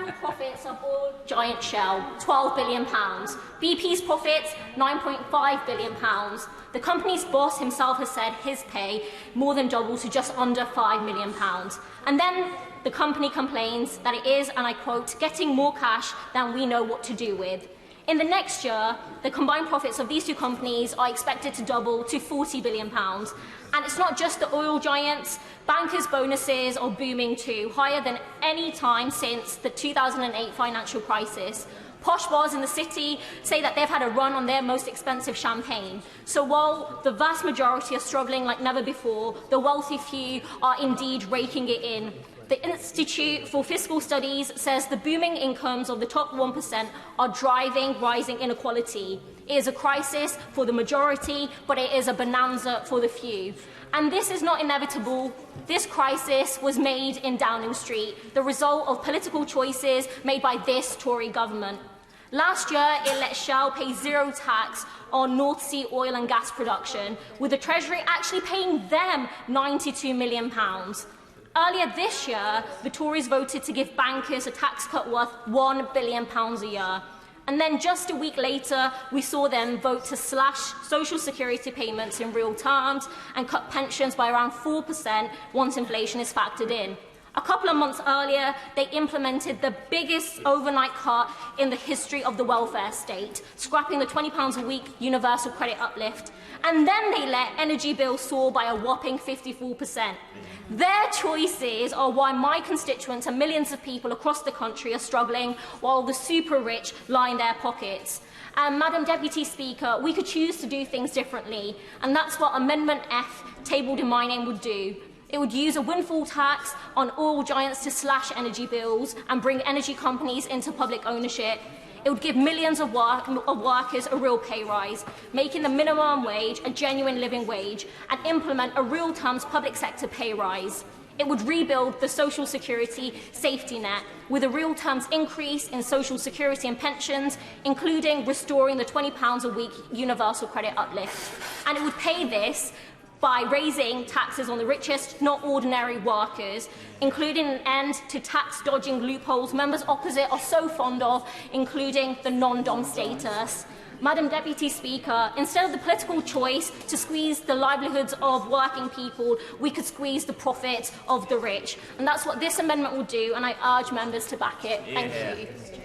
annual profits of oil giant Shell, £12 billion. BP's profits, £9.5 billion. The company's boss himself has said his pay more than doubled to just under £5 million. And then the company complains that it is, and I quote, getting more cash than we know what to do with. In the next year, the combined profits of these two companies are expected to double to £40 billion. And it's not just the oil giants. Bankers' bonuses are booming too, higher than any time since the 2008 financial crisis. Posh bars in the city say that they've had a run on their most expensive champagne. So while the vast majority are struggling like never before, the wealthy few are indeed raking it in. The Institute for Fiscal Studies says the booming incomes of the top 1% are driving rising inequality. It is a crisis for the majority, but it is a bonanza for the few. And this is not inevitable. This crisis was made in Downing Street, the result of political choices made by this Tory government. Last year, it let Shell pay zero tax on North Sea oil and gas production, with the Treasury actually paying them £92 million. Earlier this year, the Tories voted to give bankers a tax cut worth £1 billion a year. And then just a week later, we saw them vote to slash social security payments in real terms and cut pensions by around 4% once inflation is factored in. A couple of months earlier, they implemented the biggest overnight cut in the history of the welfare state, scrapping the £20 a week universal credit uplift. And then they let energy bills soar by a whopping 54%. Their choices are why my constituents and millions of people across the country are struggling, while the super rich line their pockets. Madam Deputy Speaker, we could choose to do things differently, and that's what Amendment F, tabled in my name, would do. It would use a windfall tax on oil giants to slash energy bills and bring energy companies into public ownership. It would give millions of workers a real pay rise, making the minimum wage a genuine living wage, and implement a real terms public sector pay rise. It would rebuild the social security safety net with a real terms increase in social security and pensions, including restoring the £20 a week universal credit uplift. And it would pay this by raising taxes on the richest, not ordinary workers, including an end to tax-dodging loopholes members opposite are so fond of, including the non-dom status. Madam Deputy Speaker, instead of the political choice to squeeze the livelihoods of working people, we could squeeze the profits of the rich. And that's what this amendment will do, and I urge members to back it. Thank you.